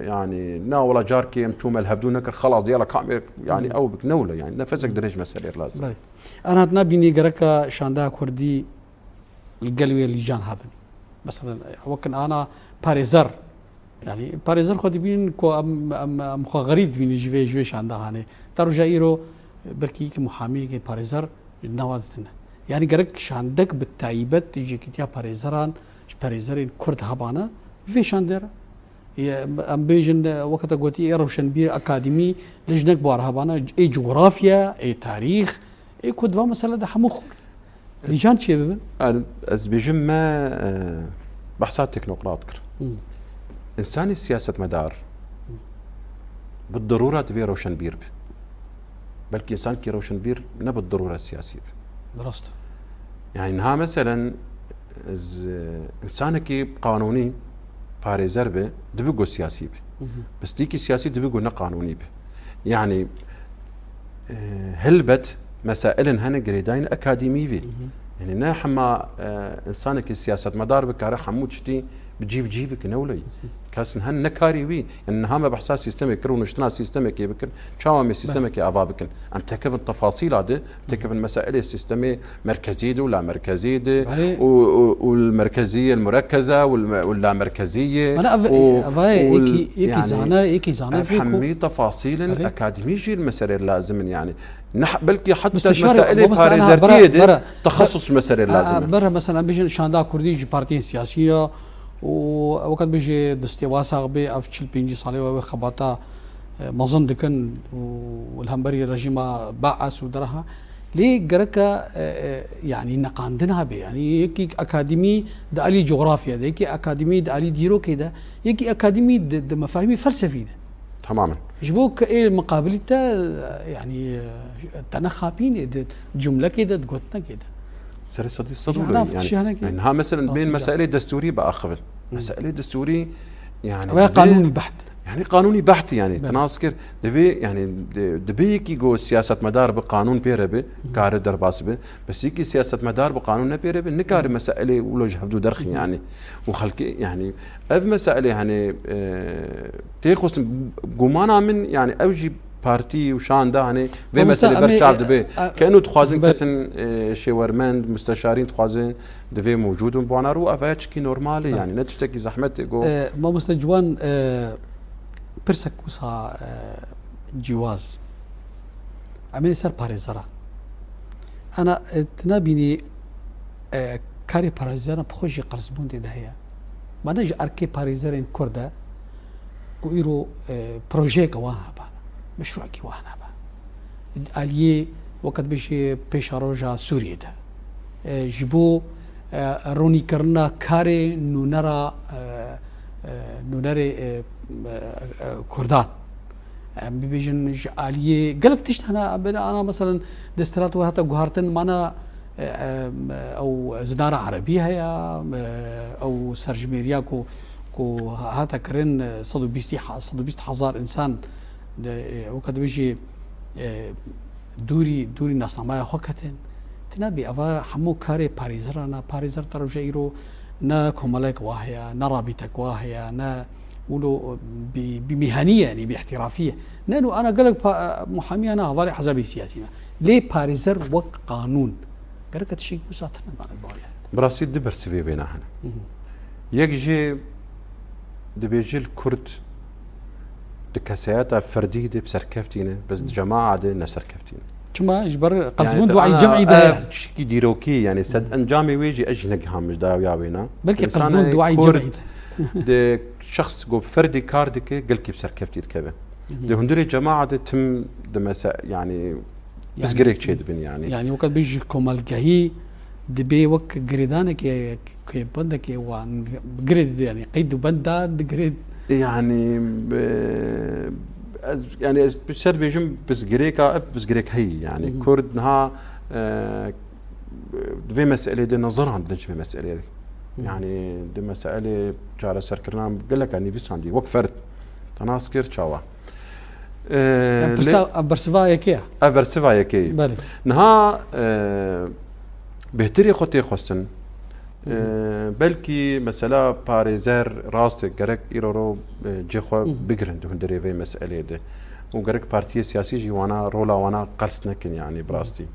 Speaker 2: يعني نا ولا جاركي امتوم الهبدونك خلاص ديالك كامل يعني او بك نوله يعني نفسك دريج مسالير لازم
Speaker 1: انا نبيني غركا شاندا كردي القلوي اللي جان هابن مثلا وكن انا باريزر يعني باريزر خدي بين كو ام غريب بين جوي شاندا هاني ترو جايرو بركي محامي كي باريزر نوادتنا يعني قرك شاندك بالتعيبات تيجي كتيا باريزران باريزرين كرد هبانا في شاندر ام بيجن وقت قوتي روشن بير اكاديمي لجنك بوار هبانا اي جغرافيا اي تاريخ اي كود مساله ده حمخ لجان شي ببن
Speaker 2: از بيجم ما بحثات تكنوقراط كر انسان السياسه مدار بالضروره تبي روشن بير بلكي انسان كي روشن بير نه بالضروره السياسيه
Speaker 1: درست
Speaker 2: يعني انها مثلا انسانك قانوني باريزر به دبقو سياسي به بس ديكي سياسي دبقو نا قانوني به يعني هلبت مسائل هنا قريدين اكاديمي في يعني نا حما انسانك السياسه مدار بك حمود شتي بتجيب جيبك نولي كاسن هن نكاري وي ان هما بحساس سيستمك كرون اشتنا سيستمك يبكن شاومي سيستمك ابا بكن ام تكف التفاصيل هذه تكف المسائل السيستمي مركزيه ولا مركزيه والمركزيه المركزه ولا مركزيه
Speaker 1: ايكي زانا
Speaker 2: فهمي تفاصيل اكاديميه المسائل لازم يعني بلكي حتى المسائل باريزرتيه تخصص المسائل لازم
Speaker 1: برا مثلا بيجي شاندا كردي بارتي سياسيه ووقت بيجي دستيواسا بي افشل بينجي صالي وخباطا مظن دكن والهمبري رجيما باعس ودرها ليه جركا يعني نقاندنها به يعني يكي أكاديمي دالي جغرافيا ده يكي أكاديمي دالي ديرو كده يكي أكاديمي ده مفاهيم فلسفية
Speaker 2: تماما
Speaker 1: جبوك إيه مقابلته يعني تنخابين جملة كده تقولنا كده
Speaker 2: سر صديق صدوري يعني ها مثلا بين مسائل دستوري بأخذ مسائل دستوري يعني
Speaker 1: قانوني بحت
Speaker 2: يعني قانوني بحت يعني تناسكر دبي يعني دبي كي جو سياسة مدار بقانون بيربي كار درباس به بس يكي سياسة مدار بقانون بيربي نكار مسائل ولو جهدو درخي يعني وخلكي يعني اف مسائل يعني تيخص قمانا من يعني اوجي بارتي وشان ده يعني في مسألة برشاب دبي كأنه تخوازن كسن شيورمند مستشارين تخوازن دبي موجودون بوانارو افايتش كي نورمالي يعني نتشتكي زحمت جو
Speaker 1: ما مستجوان برسك وصا جواز عملي سر باريزرا انا تنابيني كاري باريزرا بخوشي قرصبون دي دهيا ما نجي اركي باريزرين كوردا كويرو بروجيك واها با مشروع كي وانا با اليه وقت بيشي بيش روجا سوريا ده جبو روني كرنا كاري نونرا نونري كردان بيجن جاليه قلب تشت انا مثلا دسترات وهتا جوهرتن معنا او زناره عربيه هي او سرجميريا كو هاتا كرين 120 هزار انسان وقت بيجي دوري ناسنامه خوكتن تنبي افا حمو كاري باريزر انا باريزر ترى جايرو نا كمالك واهيا نا رابطك واهيا نا ولو بمهنيه يعني باحترافيه لانه انا قال لك محامي انا ضاري حزبي سياسي ليه باريزر وق قانون قالك شيء وساتنا مع البايع
Speaker 2: براسي دبر سيفي بينا هنا يجي دبيجي الكرد دكاسيات فرديه دي بسركفتينه بس جماعه دي نسركفتينه
Speaker 1: كما اجبر قصبون دواعي جمعي ده
Speaker 2: شي ديروكي يعني سد انجامي ويجي اجي نقهم مش داو يا بينا
Speaker 1: بلكي قصبون دواعي جمعي
Speaker 2: ده شخص جو فردي كاردك قلكي بسركفتي تكبه ده هندري جماعه ده تم دمسا يعني بس قريك تشيد بن يعني
Speaker 1: وقت بيجي كمال جهي دبي وك جريدانك كي بندك وان جريد يعني قيد بندا جريد
Speaker 2: يعني يعني بشر بيجم بس جريكا بس جريك هي يعني كرد نها في مسألة دي نظر عند ليش في مسألة يعني دي مسألة جارة سركرنام قال لك يعني فيس عندي وقفرت تناسكر شوا
Speaker 1: برسفا يكيا
Speaker 2: برسفا يكيا نها بهتري خطي خصن بلكي مثلا باريزر راست جرك إيرورو جيخو بيجرند هندري في مسألة ده وجرك بارتي سياسي جي وانا رولا وانا قرص نكن يعني براستي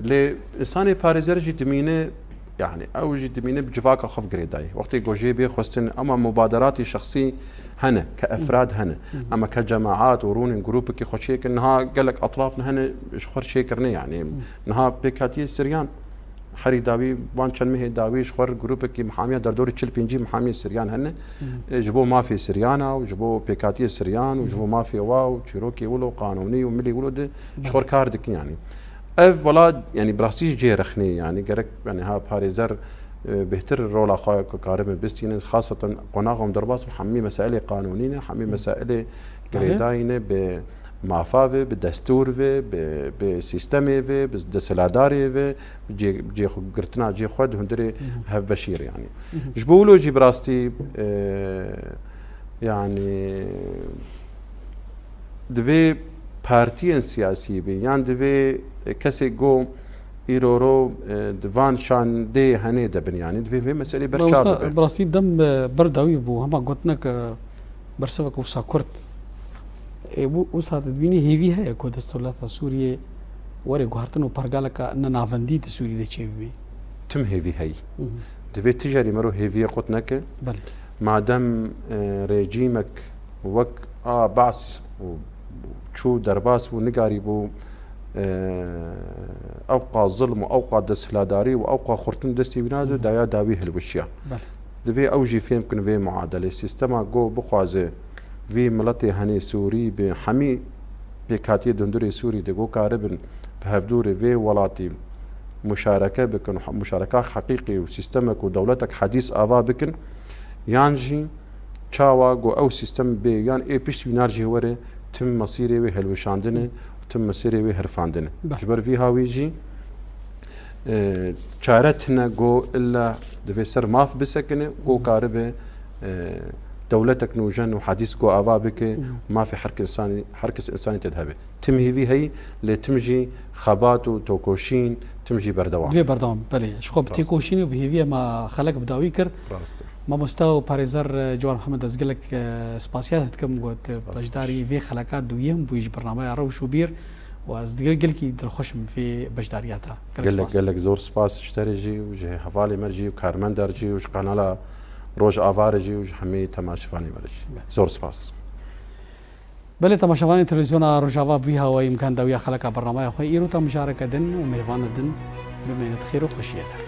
Speaker 2: لإنسان باريزر جي دمينه يعني أو جي دمينه بجفاك خف جريداي وقت يجوجي بي خصن أما مبادراتي شخصي هنا كأفراد هنا أما كجماعات ورون جروب كي خشيك إنها قال لك أطرافنا هنا شخر شيء كرني يعني إنها بيكاتي سريان خري داوي وان چلمه داوي شخور جروب كي محاميه در دور 45 محامي سريان هن جبو مافي سريانا وجبو بيكاتي سريان وجبو مافي واو تشيروكي ولو قانوني وملي ولو شخور كاردك يعني اف ولا يعني براسي جي رخني يعني قرك يعني ها باريزر بهتر الرول اخا كارم بستين خاصه قناغهم درباس محمي مسائل قانونيه محمي مسائل قريداينه ب معفاوه بالدستور بسيستمي بالدسلاداري جي قرتنا جي خود هندري هف بشير يعني جبولو جي براستي يعني دفي بارتيين سياسي بي يعني دفي كسي جو إيرورو دفان شان دي هني دبن يعني دفي مسألة برشاد
Speaker 1: براسي دم برداوي بو هما قلتناك برسفك وساكرت وصارت بيني هيفي هي كود الدولة سوريا وري قهرتن وبرجالك أن نافندي سوريا ده شيء بي
Speaker 2: تم هيفي هي دفي تجاري مرو هيفي قطنك
Speaker 1: بل
Speaker 2: ما دام ريجيمك وك بعث وشو درباس ونقاري بو أوقع ظلم وأوقع دسلاداري وأوقع خرطن دستي بنادو دايا داويه الوشيا دفي أوجي فيهم كن في معادلة سيستما جو بخوازه في ملتي هني سوري بحمي بكاتي دندوري سوري دغو كاربن بهفدوري في ولاتي مشاركة بكن مشاركة حقيقي وسيستمك ودولتك حديث آفا بكن يانجي تشاوا جو أو سيستم بي يان إيه بيش ينارجي وري تم مصيري وهلوشاندنه وتم مصيري وهرفاندنه جبر فيها ويجي شارتنا جو إلا دفي سر ماف بسكنه جو كاربه دولتك نوجن وحديث جو آفا بك ما في حركة إنساني تذهبه تمهي في هي لتمجي خبات وتوكوشين تمجي بردوام
Speaker 1: في بردوام بله شو بتيكوشين وبهيفيا ما خلق بداوي كر ما مستوى باريزر جوار محمد أزقلك سباسيات كم قلت بجداري في خلقات دويم بيج برنامج عروش وبير وازدقلكي دلخوشم في بجدارياتها
Speaker 2: قال لك زور سباس اشتريجي وجه حفالي مرجي وكارمن درجي وش قنالا روج افارجي وش حمي تماشفاني مرجي زور سباس
Speaker 1: بله تماشفاني تلفزيون روجافا بيها ويمكن دويا خلق برنامج اخوي ايرو مشاركه دن وميفان دن بما يتخيروا خشيته